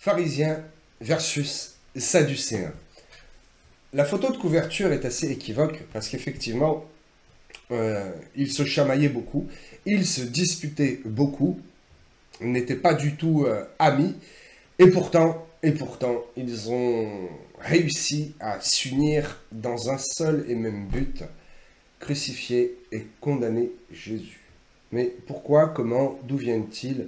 Pharisiens versus Sadducéens. La photo de couverture est assez équivoque parce qu'effectivement, ils se chamaillaient beaucoup, ils se disputaient beaucoup, ils n'étaient pas du tout amis, et pourtant, ils ont réussi à s'unir dans un seul et même but, crucifier et condamner Jésus. Mais pourquoi, comment, d'où viennent-ils?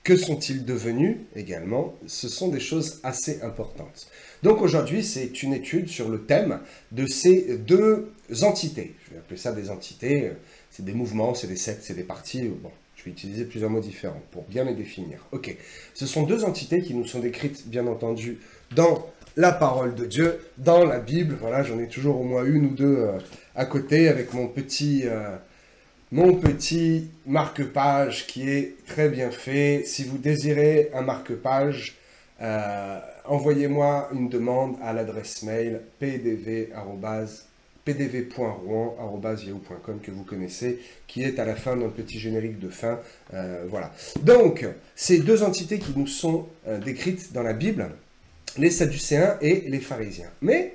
Que sont-ils devenus également? Ce sont des choses assez importantes. Donc aujourd'hui, c'est une étude sur le thème de ces deux entités. Je vais appeler ça des entités, c'est des mouvements, c'est des sectes, c'est des partis. Bon, je vais utiliser plusieurs mots différents pour bien les définir. Ok, ce sont deux entités qui nous sont décrites, bien entendu, dans la parole de Dieu, dans la Bible. Voilà, j'en ai toujours au moins une ou deux à côté avec mon petit marque-page qui est très bien fait. Si vous désirez un marque-page, envoyez-moi une demande à l'adresse mail pdv.rouen@yahoo.com que vous connaissez, qui est à la fin d'un petit générique de fin. Voilà. Donc, ces deux entités qui nous sont décrites dans la Bible, les Sadducéens et les pharisiens. Mais,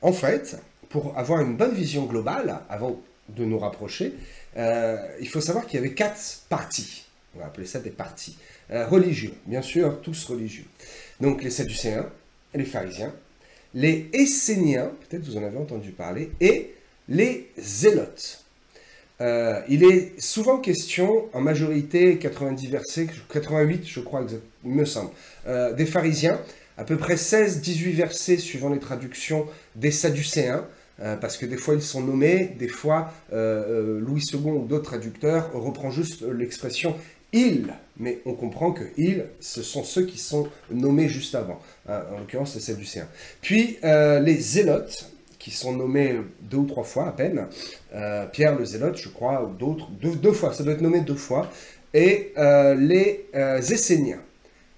en fait, pour avoir une bonne vision globale, avant de nous rapprocher, il faut savoir qu'il y avait 4 partis. On va appeler ça des partis. Religieux, bien sûr, tous religieux. Donc les Sadducéens, les pharisiens, les Esséniens, peut-être vous en avez entendu parler, et les Zélotes. Il est souvent question, en majorité, 90 versets, 88 je crois, il me semble, des pharisiens, à peu près 16-18 versets suivant les traductions des Sadducéens, parce que des fois ils sont nommés, des fois Louis II ou d'autres traducteurs reprend juste l'expression « ils », mais on comprend que « ils », ce sont ceux qui sont nommés juste avant, en l'occurrence les Sadducéens. Puis les Zélotes, qui sont nommés 2 ou 3 fois à peine, Pierre le Zélote, je crois, ou d'autres, deux fois, ça doit être nommé 2 fois, et les Esséniens,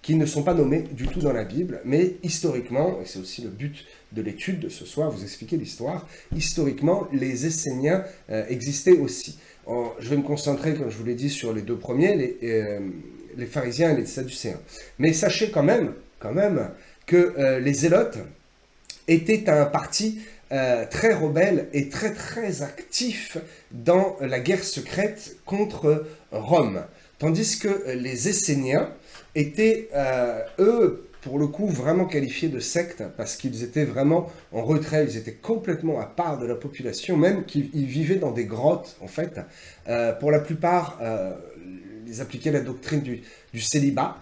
qui ne sont pas nommés du tout dans la Bible, mais historiquement, et c'est aussi le but de l'étude de ce soir, vous expliquer l'histoire, historiquement, les Esséniens existaient aussi. Je vais me concentrer, comme je vous l'ai dit, sur les 2 premiers, les pharisiens et les sadducéens. Mais sachez quand même que les Zélotes étaient un parti très rebelle et très actif dans la guerre secrète contre Rome. Tandis que les Esséniens étaient, eux, pour le coup, vraiment qualifiés de secte, parce qu'ils étaient vraiment en retrait, ils étaient complètement à part de la population, même qu'ils vivaient dans des grottes, en fait. Pour la plupart, ils appliquaient la doctrine du célibat,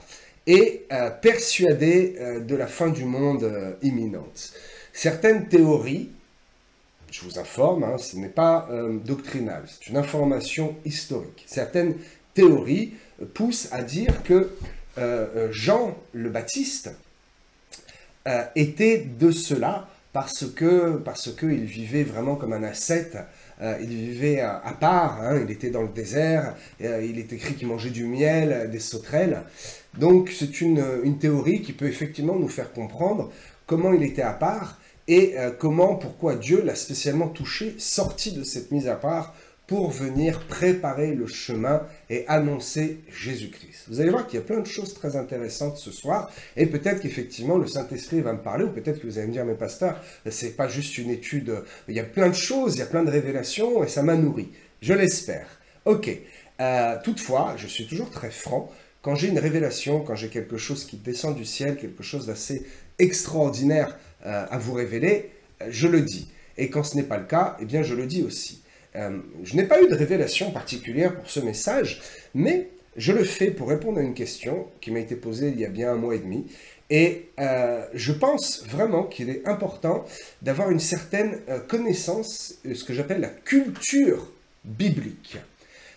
et persuadés de la fin du monde imminente. Certaines théories, je vous informe, hein, ce n'est pas doctrinal, c'est une information historique. Certaines théories poussent à dire que Jean le Baptiste était de cela parce qu'il vivait vraiment comme un ascète, il vivait à part, hein, il était dans le désert, il est écrit qu'il mangeait du miel, des sauterelles. Donc c'est une théorie qui peut effectivement nous faire comprendre comment il était à part et pourquoi Dieu l'a spécialement touché, sorti de cette mise à part, pour venir préparer le chemin et annoncer Jésus-Christ. Vous allez voir qu'il y a plein de choses très intéressantes ce soir, et peut-être qu'effectivement le Saint-Esprit va me parler, ou peut-être que vous allez me dire, mais pasteur, c'est pas juste une étude, il y a plein de choses, il y a plein de révélations, et ça m'a nourri. Je l'espère. Ok. Toutefois, je suis toujours très franc, quand j'ai une révélation, quand j'ai quelque chose qui descend du ciel, quelque chose d'assez extraordinaire à vous révéler, je le dis. Et quand ce n'est pas le cas, eh bien je le dis aussi. Je n'ai pas eu de révélation particulière pour ce message, mais je le fais pour répondre à une question qui m'a été posée il y a bien 1 mois et demi. Et je pense vraiment qu'il est important d'avoir une certaine connaissance, ce que j'appelle la culture biblique.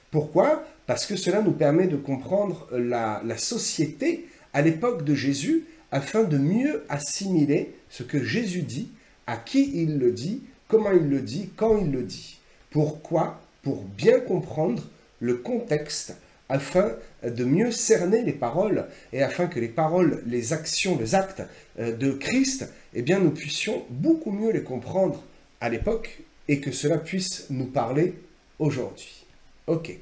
Pourquoi? Parce que cela nous permet de comprendre la société à l'époque de Jésus, afin de mieux assimiler ce que Jésus dit, à qui il le dit, comment il le dit, quand il le dit. Pourquoi? Pour bien comprendre le contexte, afin de mieux cerner les paroles, et afin que les paroles, les actions, les actes de Christ, eh bien, nous puissions beaucoup mieux les comprendre à l'époque, et que cela puisse nous parler aujourd'hui. Ok.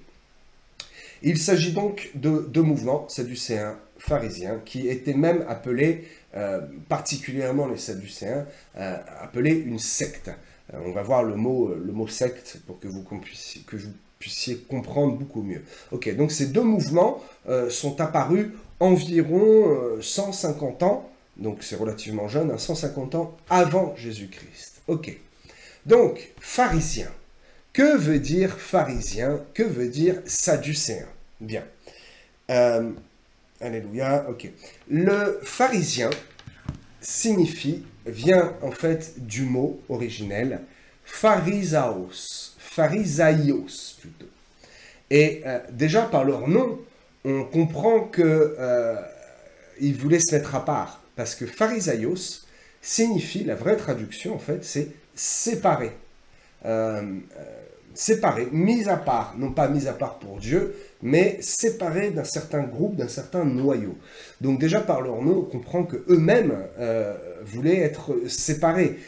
Il s'agit donc de 2 mouvements, sadducéens, pharisiens, qui étaient même appelés, particulièrement les Sadducéens, appelés une secte. On va voir le mot secte pour que vous puissiez comprendre beaucoup mieux. Ok, donc ces deux mouvements sont apparus environ 150 ans, donc c'est relativement jeune, 150 ans avant Jésus-Christ. Ok, donc pharisien. Que veut dire pharisien? Que veut dire sadducéen? Bien. Alléluia, ok. Le pharisien vient en fait du mot originel pharisaos, pharisaios plutôt. Et déjà par leur nom, on comprend que ils voulaient se mettre à part, parce que pharisaios signifie, la vraie traduction en fait, c'est séparé. Séparé, mis à part, non pas mis à part pour Dieu, mais séparé d'un certain groupe, d'un certain noyau. Donc déjà par leur nom, on comprend qu'eux-mêmes voulaient être séparés.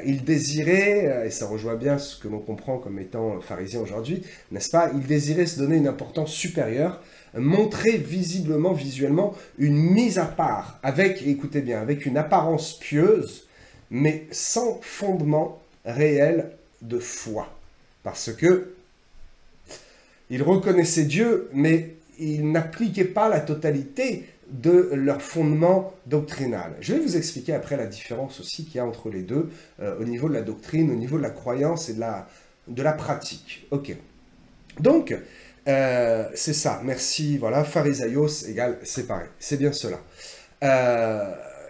Ils désiraient, et ça rejoint bien ce que l'on comprend comme étant pharisien aujourd'hui, n'est-ce pas? Ils désiraient se donner une importance supérieure, montrer visiblement, visuellement, une mise à part, avec, écoutez bien, avec une apparence pieuse, mais sans fondement réel de foi. Parce que ils reconnaissaient Dieu, mais ils n'appliquaient pas la totalité de leur fondement doctrinal. Je vais vous expliquer après la différence aussi qu'il y a entre les deux, au niveau de la doctrine, au niveau de la croyance et de la pratique. Ok. Donc, c'est ça, merci, voilà, pharisaios égale séparé. C'est bien cela.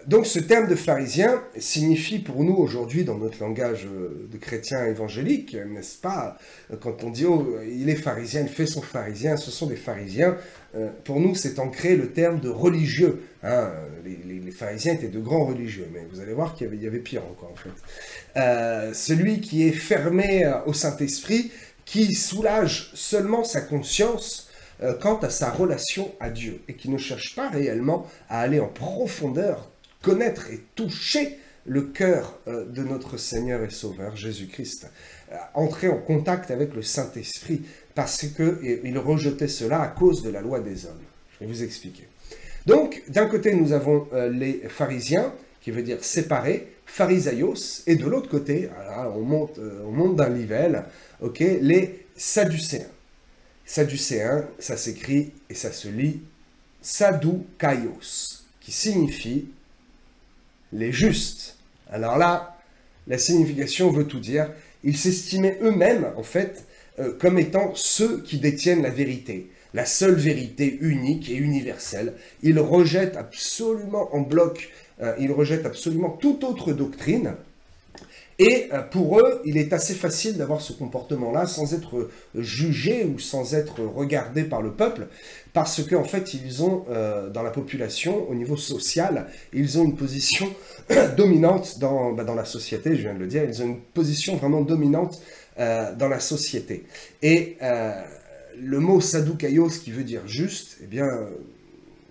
Donc ce terme de pharisien signifie pour nous aujourd'hui, dans notre langage de chrétien évangélique, n'est-ce pas, quand on dit « oh, il est pharisien, il fait son pharisien, ce sont des pharisiens », pour nous c'est ancré le terme de religieux. Hein, les pharisiens étaient de grands religieux, mais vous allez voir qu'il y avait pire encore en fait. Celui qui est fermé au Saint-Esprit, qui soulage seulement sa conscience quant à sa relation à Dieu, et qui ne cherche pas réellement à aller en profondeur, connaître et toucher le cœur de notre Seigneur et Sauveur Jésus-Christ, entrer en contact avec le Saint-Esprit, parce qu'il rejetait cela à cause de la loi des hommes. Je vais vous expliquer. Donc, d'un côté, nous avons les pharisiens, qui veut dire séparés, pharisaios, et de l'autre côté, on monte d'un nivelle, okay, les sadducéens. Sadducéens, ça s'écrit et ça se lit sadoukaios, qui signifie les justes. Alors là, la signification veut tout dire. Ils s'estimaient eux-mêmes, en fait, comme étant ceux qui détiennent la vérité, la seule vérité unique et universelle. Ils rejettent absolument en bloc, ils rejettent absolument toute autre doctrine. Et pour eux, il est assez facile d'avoir ce comportement-là sans être jugé ou sans être regardé par le peuple, parce qu'en fait, ils ont, dans la population, au niveau social, ils ont une position dominante dans la société, je viens de le dire, ils ont une position vraiment dominante dans la société. Et le mot sadoukaios, qui veut dire juste, eh bien,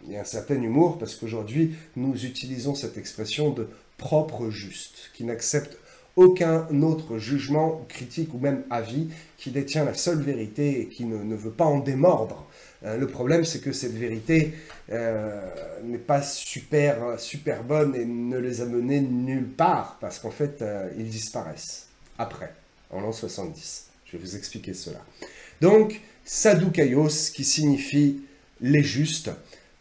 il y a un certain humour, parce qu'aujourd'hui, nous utilisons cette expression de propre juste, qui n'accepte aucun autre jugement, critique ou même avis, qui détient la seule vérité et qui ne veut pas en démordre. Le problème, c'est que cette vérité n'est pas super bonne et ne les a menés nulle part, parce qu'en fait, ils disparaissent après, en l'an 70. Je vais vous expliquer cela. Donc, sadoukaios, qui signifie les justes,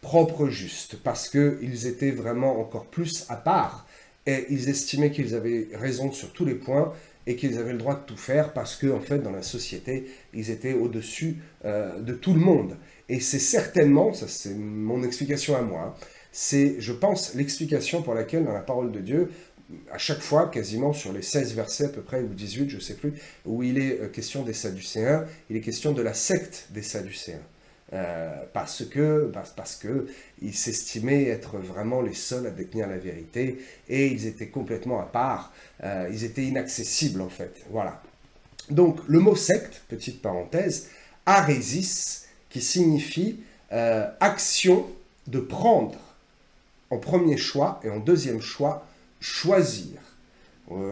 propres justes, parce qu'ils étaient vraiment encore plus à part, et ils estimaient qu'ils avaient raison sur tous les points et qu'ils avaient le droit de tout faire parce que, en fait, dans la société, ils étaient au-dessus de tout le monde. Et c'est certainement, ça c'est mon explication à moi, c'est, je pense, l'explication pour laquelle, dans la parole de Dieu, à chaque fois, quasiment sur les 16 versets à peu près, ou 18, je ne sais plus, où il est question des Sadducéens, il est question de la secte des Sadducéens. Parce que ils s'estimaient être vraiment les seuls à détenir la vérité et ils étaient complètement à part, ils étaient inaccessibles en fait, voilà. Donc le mot secte, petite parenthèse, arésis, qui signifie action de prendre en premier choix et en deuxième choix, choisir.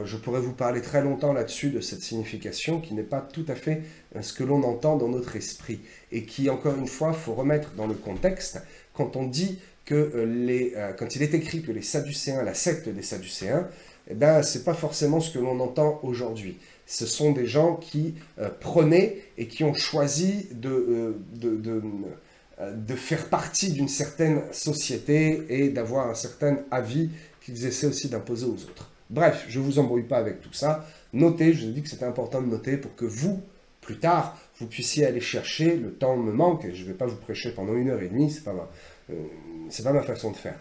Je pourrais vous parler très longtemps là-dessus de cette signification qui n'est pas tout à fait ce que l'on entend dans notre esprit et qui, encore une fois, faut remettre dans le contexte. Quand on dit que quand il est écrit que les Sadducéens, la secte des Sadducéens, eh ben, c'est pas forcément ce que l'on entend aujourd'hui. Ce sont des gens qui prenaient et qui ont choisi de faire partie d'une certaine société et d'avoir un certain avis qu'ils essaient aussi d'imposer aux autres. Bref, je ne vous embrouille pas avec tout ça. Notez, je vous ai dit que c'était important de noter pour que vous, plus tard, vous puissiez aller chercher, le temps me manque, et je ne vais pas vous prêcher pendant 1 heure et demie, c'est pas ma façon de faire.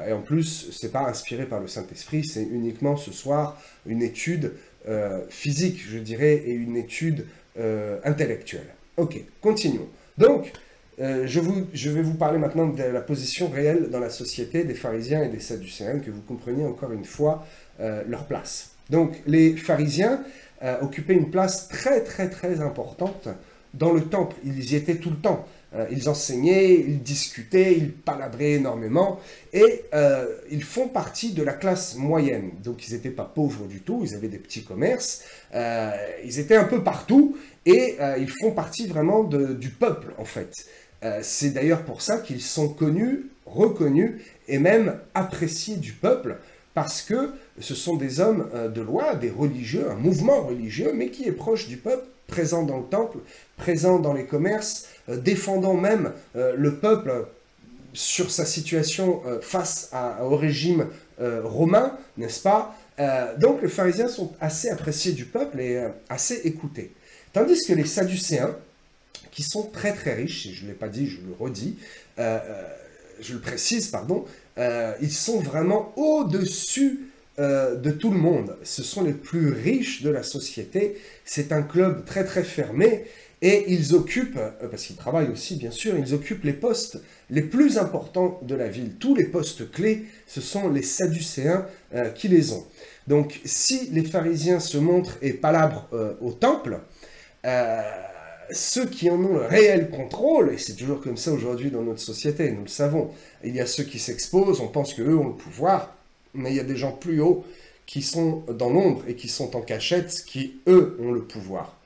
Et en plus, ce n'est pas inspiré par le Saint-Esprit, c'est uniquement ce soir une étude physique, je dirais, et une étude intellectuelle. Ok, continuons. Donc, je vais vous parler maintenant de la position réelle dans la société des pharisiens et des sadducéens, que vous compreniez encore une fois leur place. Donc, les pharisiens occupaient une place très très très importante dans le temple. Ils y étaient tout le temps. Ils enseignaient, ils discutaient, ils palabraient énormément, et ils font partie de la classe moyenne. Donc ils n'étaient pas pauvres du tout, ils avaient des petits commerces, ils étaient un peu partout, et ils font partie vraiment du peuple en fait. C'est d'ailleurs pour ça qu'ils sont connus, reconnus, et même appréciés du peuple, parce que ce sont des hommes de loi, des religieux, un mouvement religieux, mais qui est proche du peuple, présent dans le temple, présent dans les commerces, défendant même le peuple sur sa situation face au régime romain, n'est-ce pas? Donc les pharisiens sont assez appréciés du peuple et assez écoutés. Tandis que les sadducéens, qui sont très très riches, et je ne l'ai pas dit, je le redis, je le précise, pardon, ils sont vraiment au-dessus de tout le monde. Ce sont les plus riches de la société. C'est un club très très fermé et ils occupent, parce qu'ils travaillent aussi bien sûr, ils occupent les postes les plus importants de la ville. Tous les postes clés, ce sont les Sadducéens qui les ont. Donc si les pharisiens se montrent et palabrent au temple, ceux qui en ont le réel contrôle, et c'est toujours comme ça aujourd'hui dans notre société, nous le savons, il y a ceux qui s'exposent, on pense qu'eux ont le pouvoir, mais il y a des gens plus hauts qui sont dans l'ombre et qui sont en cachette, qui, eux, ont le pouvoir.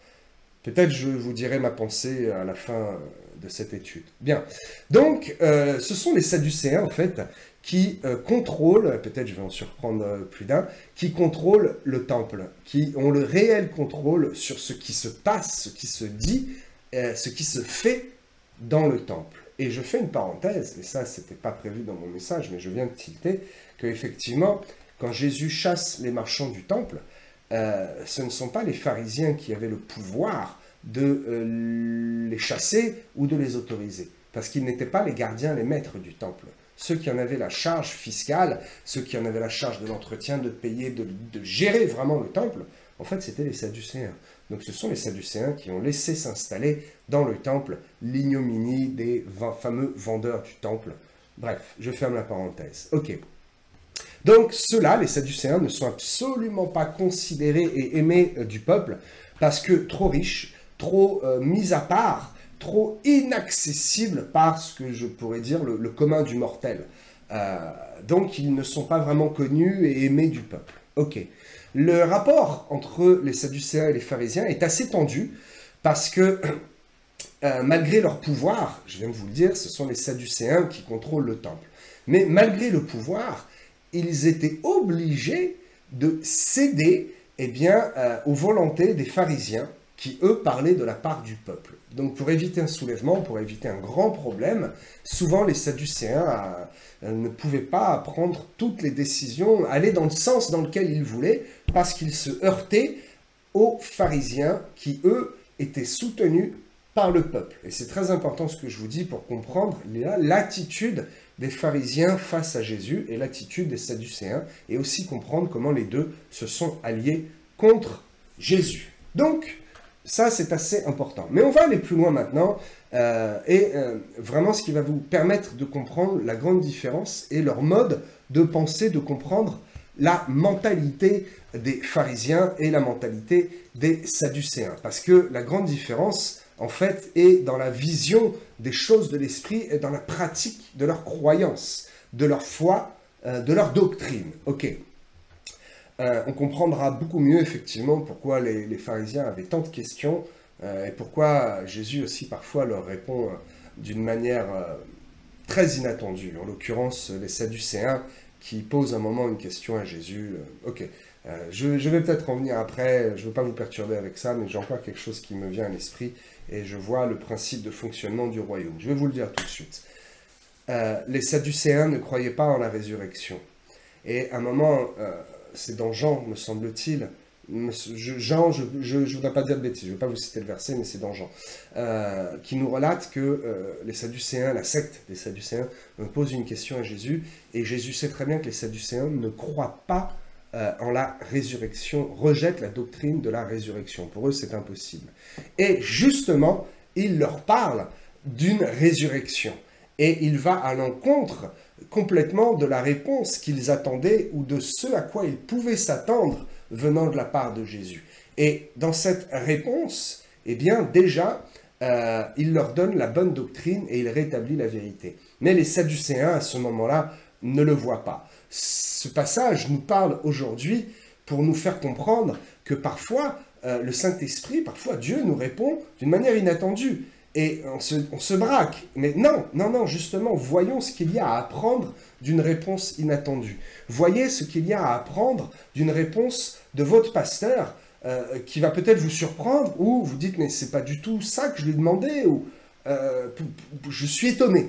Peut-être je vous dirai ma pensée à la fin de cette étude. Bien, donc, ce sont les Sadducéens, en fait, qui contrôlent, peut-être je vais en surprendre plus d'un, qui contrôlent le temple, qui ont le réel contrôle sur ce qui se passe, ce qui se dit, ce qui se fait dans le temple. Et je fais une parenthèse, et ça, c'était pas prévu dans mon message, mais je viens de tilter, qu'effectivement, quand Jésus chasse les marchands du temple, ce ne sont pas les pharisiens qui avaient le pouvoir de les chasser ou de les autoriser, parce qu'ils n'étaient pas les gardiens, les maîtres du temple. Ceux qui en avaient la charge fiscale, ceux qui en avaient la charge de l'entretien, de payer, de gérer vraiment le temple, en fait, c'était les Sadducéens. Donc ce sont les Sadducéens qui ont laissé s'installer dans le temple l'ignominie des fameux vendeurs du temple. Bref, je ferme la parenthèse. Ok. Donc ceux-là, les Sadducéens, ne sont absolument pas considérés et aimés du peuple parce que trop riches, trop mis à part, trop inaccessibles par ce que je pourrais dire le commun du mortel. Donc ils ne sont pas vraiment connus et aimés du peuple. Ok. Le rapport entre les Sadducéens et les pharisiens est assez tendu parce que malgré leur pouvoir, je viens de vous le dire, ce sont les Sadducéens qui contrôlent le temple. Mais malgré le pouvoir, ils étaient obligés de céder aux volontés des pharisiens qui, eux, parlaient de la part du peuple. Donc pour éviter un soulèvement, pour éviter un grand problème, souvent les Sadducéens ne pouvaient pas prendre toutes les décisions, aller dans le sens dans lequel ils voulaient, parce qu'ils se heurtaient aux pharisiens qui, eux, étaient soutenus par le peuple. Et c'est très important ce que je vous dis pour comprendre l'attitude des pharisiens face à Jésus et l'attitude des Sadducéens, et aussi comprendre comment les deux se sont alliés contre Jésus. Donc, ça, c'est assez important. Mais on va aller plus loin maintenant, vraiment ce qui va vous permettre de comprendre la grande différence et leur mode de penser, de comprendre la mentalité des pharisiens et la mentalité des Sadducéens. Parce que la grande différence, en fait, est dans la vision des choses de l'esprit et dans la pratique de leur croyance, de leur foi, de leur doctrine. Ok. On comprendra beaucoup mieux, effectivement, pourquoi les pharisiens avaient tant de questions et pourquoi Jésus aussi, parfois, leur répond d'une manière très inattendus. En l'occurrence, les Sadducéens qui posent un moment une question à Jésus. Ok, je vais peut-être en venir après, je ne veux pas vous perturber avec ça, mais j'ai encore quelque chose qui me vient à l'esprit et je vois le principe de fonctionnement du royaume. Je vais vous le dire tout de suite. Les Sadducéens ne croyaient pas en la résurrection. Et à un moment, c'est dans Jean, me semble-t-il, Jean, je ne voudrais pas dire de bêtises, je ne vais pas vous citer le verset, mais c'est dans Jean, qui nous relate que les Sadducéens, la secte des Sadducéens, pose une question à Jésus, et Jésus sait très bien que les Sadducéens ne croient pas en la résurrection, rejettent la doctrine de la résurrection. Pour eux, c'est impossible. Et justement, il leur parle d'une résurrection, et il va à l'encontre complètement de la réponse qu'ils attendaient ou de ce à quoi ils pouvaient s'attendre venant de la part de Jésus. Et dans cette réponse, eh bien déjà, il leur donne la bonne doctrine et il rétablit la vérité. Mais les Sadducéens, à ce moment-là, ne le voient pas. Ce passage nous parle aujourd'hui pour nous faire comprendre que parfois, le Saint-Esprit, parfois Dieu nous répond d'une manière inattendue. Et on se braque. Mais non, justement, voyons ce qu'il y a à apprendre d'une réponse inattendue. Voyez ce qu'il y a à apprendre d'une réponse de votre pasteur qui va peut-être vous surprendre, ou vous dites, mais c'est pas du tout ça que je lui demandais, ou je suis étonné.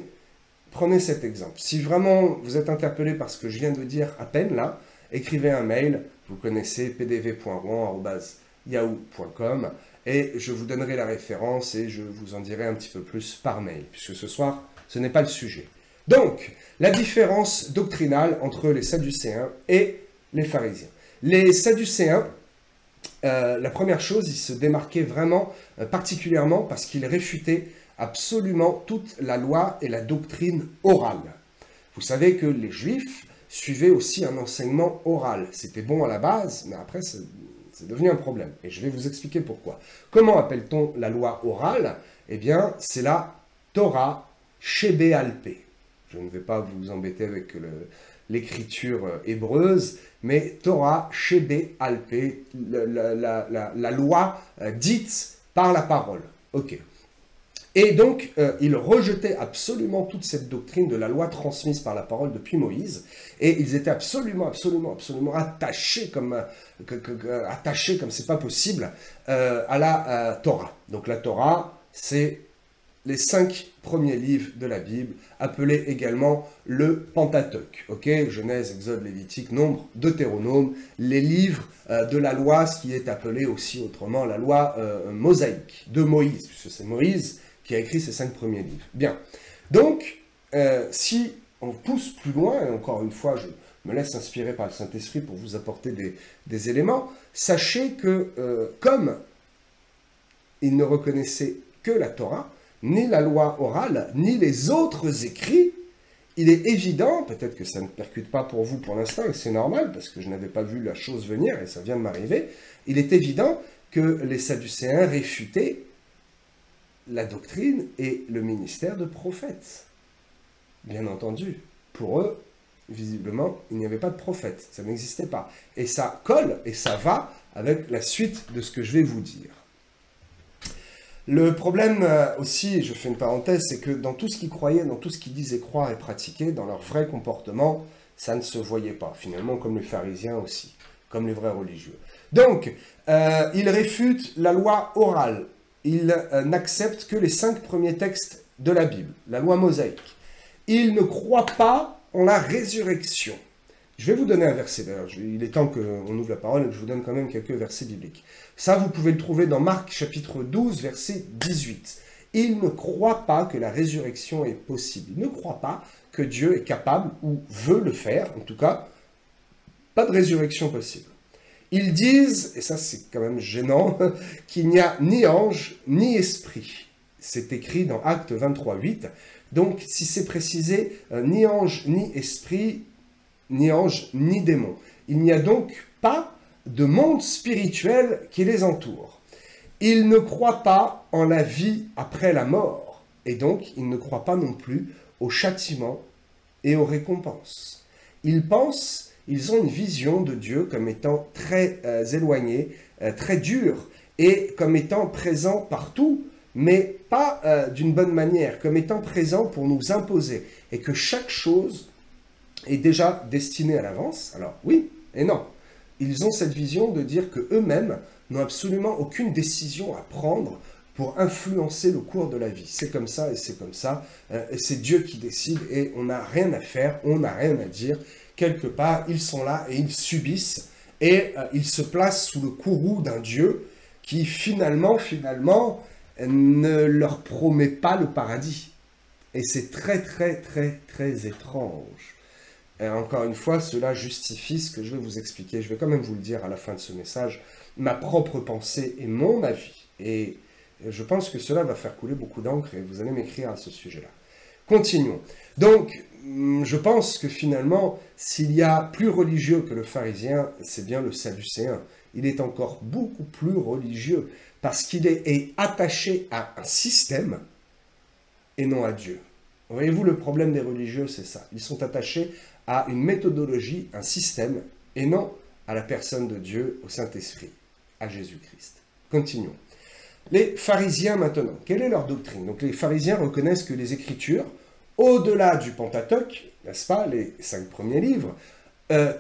Prenez cet exemple. Si vraiment vous êtes interpellé par ce que je viens de dire à peine là, écrivez un mail, vous connaissez pdv.rouen@yahoo.com, et je vous donnerai la référence et je vous en dirai un petit peu plus par mail, puisque ce soir, ce n'est pas le sujet. Donc, la différence doctrinale entre les Sadducéens et les pharisiens. Les Sadducéens, la première chose, ils se démarquaient vraiment particulièrement parce qu'ils réfutaient absolument toute la loi et la doctrine orale. Vous savez que les Juifs suivaient aussi un enseignement oral. C'était bon à la base, mais après, c'est devenu un problème. Et je vais vous expliquer pourquoi. Comment appelle-t-on la loi orale? Eh bien, c'est la Torah Shebéalpé. Je ne vais pas vous embêter avec l'écriture hébreuse, mais Torah Shebéalpé, la loi dite par la parole. Ok. Et donc, ils rejetaient absolument toute cette doctrine de la loi transmise par la parole depuis Moïse, et ils étaient absolument attachés comme c'est pas possible à la Torah. Donc la Torah, c'est les 5 premiers livres de la Bible, appelés également le Pentateuque. Ok, Genèse, Exode, Lévitique, Nombre, Deutéronome, les livres de la loi, ce qui est appelé aussi autrement la loi mosaïque de Moïse, puisque c'est Moïse qui a écrit ces 5 premiers livres. Bien, donc, si on pousse plus loin, et encore une fois, je me laisse inspirer par le Saint-Esprit pour vous apporter des éléments, sachez que comme ils ne reconnaissaient que la Torah, ni la loi orale, ni les autres écrits, il est évident, peut-être que ça ne percute pas pour vous pour l'instant, et c'est normal, parce que je n'avais pas vu la chose venir, et ça vient de m'arriver, il est évident que les Sadducéens réfutaient la doctrine et le ministère de prophète. Bien entendu, pour eux, visiblement, il n'y avait pas de prophète, ça n'existait pas. Et ça colle et ça va avec la suite de ce que je vais vous dire. Le problème aussi, je fais une parenthèse, c'est que dans tout ce qu'ils croyaient, dans tout ce qu'ils disaient croire et pratiquer, dans leur vrai comportement, ça ne se voyait pas, finalement, comme les pharisiens aussi, comme les vrais religieux. Donc, ils réfutent la loi orale. Ils n'acceptent que les 5 premiers textes de la Bible, la loi mosaïque. Ils ne croient pas en la résurrection. Je vais vous donner un verset, d'ailleurs. Il est temps qu'on ouvre la parole et que je vous donne quand même quelques versets bibliques. Ça, vous pouvez le trouver dans Marc, chapitre 12, verset 18. Ils ne croient pas que la résurrection est possible. Ils ne croient pas que Dieu est capable, ou veut le faire, en tout cas, pas de résurrection possible. Ils disent, et ça c'est quand même gênant, qu'il n'y a ni ange ni esprit. C'est écrit dans Actes 23, 8. Donc, si c'est précisé, ni ange ni esprit, ni ange ni démon. Il n'y a donc pas de monde spirituel qui les entoure. Ils ne croient pas en la vie après la mort, et donc ils ne croient pas non plus au châtiment et aux récompenses. Ils pensent, ils ont une vision de Dieu comme étant très éloignée, très dure, et comme étant présent partout, mais pas d'une bonne manière, comme étant présent pour nous imposer, et que chaque chose est déjà destinée à l'avance. Alors oui et non. Ils ont cette vision de dire qu'eux-mêmes n'ont absolument aucune décision à prendre pour influencer le cours de la vie. C'est comme ça et c'est comme ça. C'est Dieu qui décide et on n'a rien à faire, on n'a rien à dire. Quelque part, ils sont là et ils subissent et ils se placent sous le courroux d'un Dieu qui finalement, ne leur promet pas le paradis. Et c'est très, très, très, très étrange. Et encore une fois, cela justifie ce que je vais vous expliquer. Je vais quand même vous le dire à la fin de ce message, ma propre pensée et mon avis. Et je pense que cela va faire couler beaucoup d'encre et vous allez m'écrire à ce sujet-là. Continuons. Donc, je pense que finalement, s'il y a plus religieux que le pharisien, c'est bien le sadducéen. Il est encore beaucoup plus religieux parce qu'il est attaché à un système et non à Dieu. Voyez-vous, le problème des religieux, c'est ça. Ils sont attachés à une méthodologie, un système, et non à la personne de Dieu, au Saint-Esprit, à Jésus-Christ. Continuons. Les pharisiens maintenant, quelle est leur doctrine? Donc les pharisiens reconnaissent que les Écritures, au-delà du Pentateuque, n'est-ce pas, les 5 premiers livres,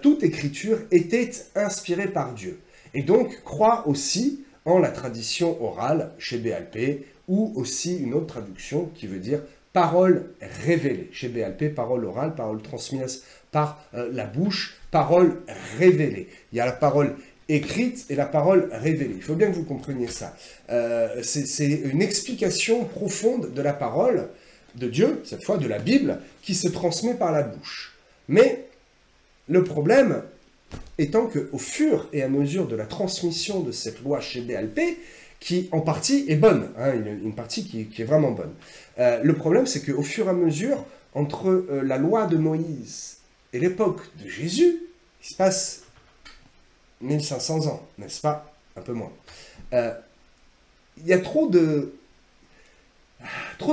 toute Écriture était inspirée par Dieu. Et donc croient aussi en la tradition orale chez BLP, ou aussi une autre traduction qui veut dire parole révélée. Chez BLP, parole orale, parole transmise par la bouche, parole révélée. Il y a la parole écrite et la parole révélée. Il faut bien que vous compreniez ça. C'est une explication profonde de la parole de Dieu, cette fois de la Bible, qui se transmet par la bouche. Mais le problème étant qu'au fur et à mesure de la transmission de cette loi chez BLP, qui en partie est bonne, hein, une partie qui est vraiment bonne. Le problème, c'est qu'au fur et à mesure, entre la loi de Moïse et l'époque de Jésus, il se passe 1500 ans, n'est-ce pas? Un peu moins. Il y a trop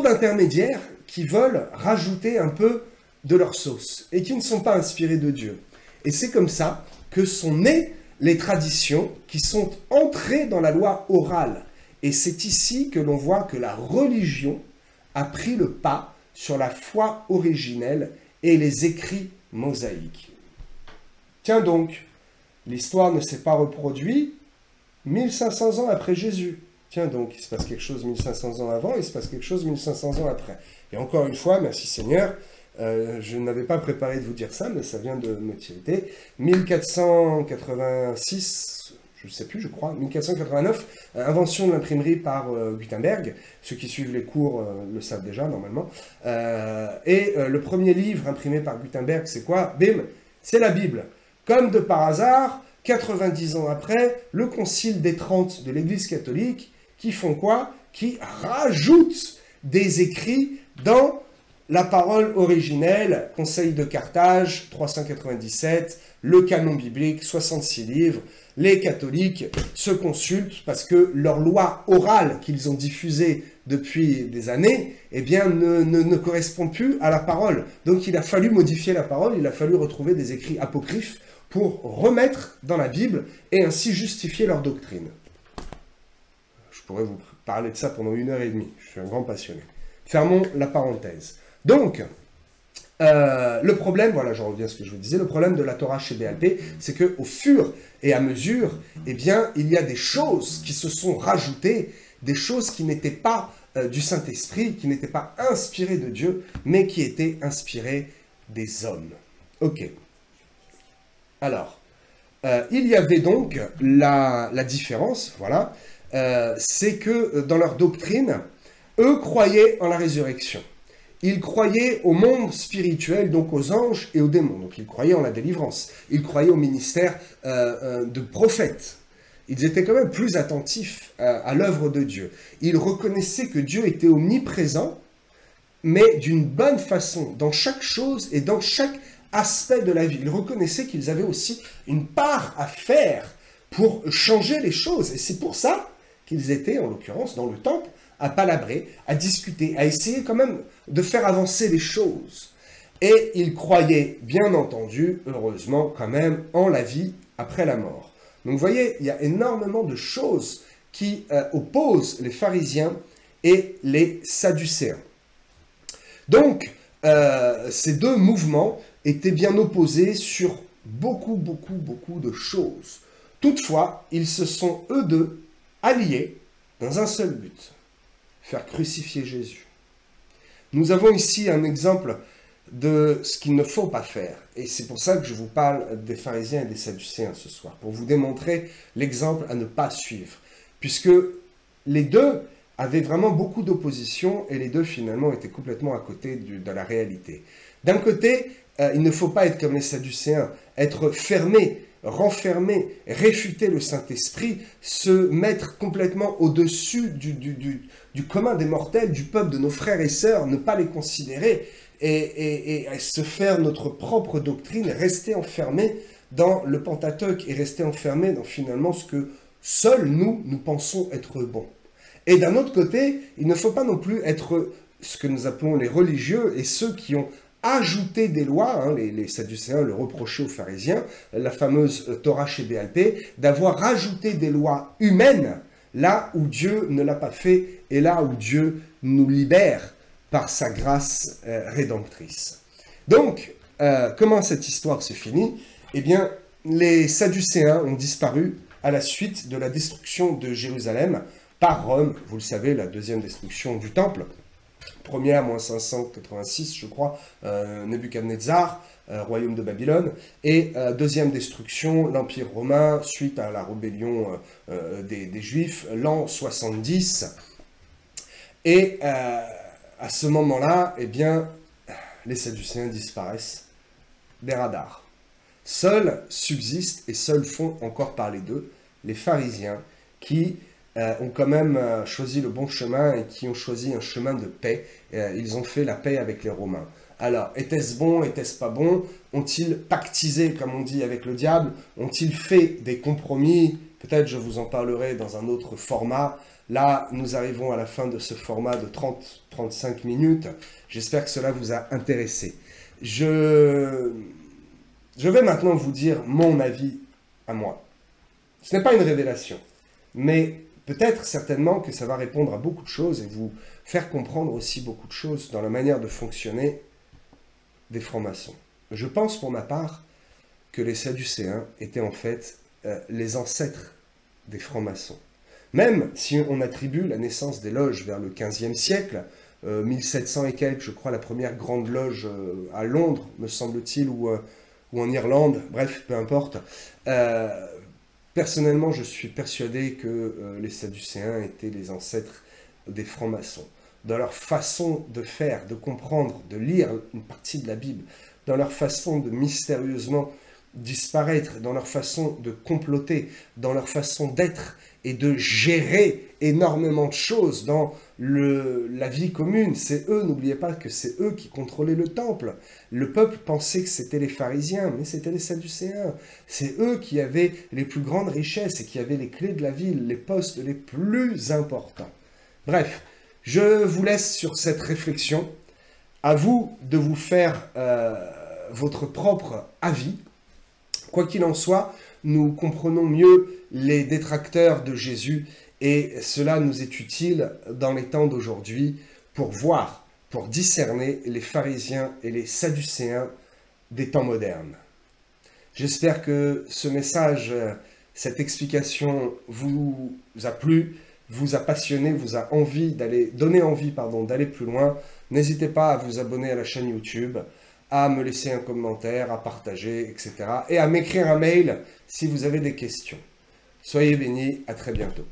d'intermédiaires qui veulent rajouter un peu de leur sauce et qui ne sont pas inspirés de Dieu. Et c'est comme ça que sont nées les traditions qui sont entrées dans la loi orale. Et c'est ici que l'on voit que la religion a pris le pas sur la foi originelle et les écrits mosaïques. Tiens donc, l'histoire ne s'est pas reproduite 1500 ans après Jésus. Tiens donc, il se passe quelque chose 1500 ans avant, il se passe quelque chose 1500 ans après. Et encore une fois, merci Seigneur, je n'avais pas préparé de vous dire ça, mais ça vient de me tilter. 1486, je ne sais plus, je crois, 1489, invention de l'imprimerie par Gutenberg. Ceux qui suivent les cours le savent déjà, normalement. Le premier livre imprimé par Gutenberg, c'est quoi? Bim, c'est la Bible. Comme de par hasard, 90 ans après, le Concile des 30 de l'Église catholique, qui font quoi? Qui rajoutent des écrits dans la parole originelle, Conseil de Carthage, 397, le canon biblique, 66 livres. Les catholiques se consultent parce que leur loi orale qu'ils ont diffusée depuis des années, eh bien, ne correspond plus à la parole. Donc il a fallu modifier la parole, il a fallu retrouver des écrits apocryphes pour remettre dans la Bible et ainsi justifier leur doctrine. Je pourrais vous parler de ça pendant 1h30, je suis un grand passionné. Fermons la parenthèse. Donc, le problème, voilà, je reviens à ce que je vous disais, le problème de la Torah chez BLP, c'est qu'au fur et à mesure, eh bien, il y a des choses qui se sont rajoutées, des choses qui n'étaient pas du Saint-Esprit, qui n'étaient pas inspirées de Dieu, mais qui étaient inspirées des hommes. Ok. Alors, il y avait donc la différence, voilà, c'est que dans leur doctrine, eux croyaient en la résurrection. Ils croyaient au monde spirituel, donc aux anges et aux démons. Donc ils croyaient en la délivrance. Ils croyaient au ministère de prophètes. Ils étaient quand même plus attentifs à l'œuvre de Dieu. Ils reconnaissaient que Dieu était omniprésent, mais d'une bonne façon, dans chaque chose et dans chaque aspect de la vie. Ils reconnaissaient qu'ils avaient aussi une part à faire pour changer les choses. Et c'est pour ça qu'ils étaient, en l'occurrence, dans le temple, à palabrer, à discuter, à essayer quand même de faire avancer les choses. Et ils croyaient, bien entendu, heureusement quand même, en la vie après la mort. Donc vous voyez, il y a énormément de choses qui opposent les pharisiens et les Sadducéens. Donc, ces deux mouvements étaient bien opposés sur beaucoup de choses. Toutefois, ils se sont, eux deux, alliés dans un seul but, faire crucifier Jésus. Nous avons ici un exemple de ce qu'il ne faut pas faire. Et c'est pour ça que je vous parle des pharisiens et des sadducéens ce soir, pour vous démontrer l'exemple à ne pas suivre. Puisque les deux avaient vraiment beaucoup d'opposition et les deux finalement étaient complètement à côté de la réalité. D'un côté, il ne faut pas être comme les sadducéens, être fermé, renfermer, réfuter le Saint-Esprit, se mettre complètement au-dessus du commun des mortels, du peuple de nos frères et sœurs, ne pas les considérer et se faire notre propre doctrine, rester enfermé dans le Pentateuque et rester enfermé dans finalement ce que seuls nous pensons être bon. Et d'un autre côté, il ne faut pas non plus être ce que nous appelons les religieux et ceux qui ont ajouter des lois, les Sadducéens le reprochaient aux pharisiens, la fameuse Torah chez BLP, d'avoir rajouté des lois humaines là où Dieu ne l'a pas fait et là où Dieu nous libère par sa grâce rédemptrice. Donc, comment cette histoire se finit? Eh bien, les Sadducéens ont disparu à la suite de la destruction de Jérusalem par Rome, vous le savez, la deuxième destruction du temple. Première, moins 586, je crois, Nebuchadnezzar, royaume de Babylone. Et deuxième destruction, l'Empire romain, suite à la rébellion des Juifs, l'an 70. Et à ce moment-là, eh bien, les Sadducéens disparaissent des radars. Seuls subsistent et seuls font encore parler d'eux les pharisiens qui ont quand même choisi le bon chemin et qui ont choisi un chemin de paix. Ils ont fait la paix avec les Romains. Alors, était-ce bon, était-ce pas bon? Ont-ils pactisé, comme on dit, avec le diable? Ont-ils fait des compromis? Peut-être je vous en parlerai dans un autre format. Là, nous arrivons à la fin de ce format de 30-35 minutes. J'espère que cela vous a intéressé. Je vais maintenant vous dire mon avis à moi. Ce n'est pas une révélation, mais peut-être certainement que ça va répondre à beaucoup de choses et vous faire comprendre aussi beaucoup de choses dans la manière de fonctionner des francs-maçons. Je pense pour ma part que les Sadducéens étaient en fait les ancêtres des francs-maçons. Même si on attribue la naissance des loges vers le XVe siècle, 1700 et quelques, je crois, la première grande loge à Londres, me semble-t-il, ou en Irlande, bref, peu importe. Personnellement, je suis persuadé que les Sadducéens étaient les ancêtres des francs-maçons. Dans leur façon de faire, de comprendre, de lire une partie de la Bible, dans leur façon de mystérieusement disparaître, dans leur façon de comploter, dans leur façon d'être et de gérer énormément de choses dans la vie commune. C'est eux, n'oubliez pas que c'est eux qui contrôlaient le temple. Le peuple pensait que c'était les pharisiens, mais c'était les Sadducéens. C'est eux qui avaient les plus grandes richesses et qui avaient les clés de la ville, les postes les plus importants. Bref, je vous laisse sur cette réflexion. À vous de vous faire votre propre avis. Quoi qu'il en soit, nous comprenons mieux les détracteurs de Jésus et cela nous est utile dans les temps d'aujourd'hui pour voir, pour discerner les pharisiens et les sadducéens des temps modernes. J'espère que ce message, cette explication vous a plu, vous a passionné, vous a donné envie d'aller plus loin. N'hésitez pas à vous abonner à la chaîne YouTube, à me laisser un commentaire, à partager, etc. Et à m'écrire un mail si vous avez des questions. Soyez bénis, à très bientôt.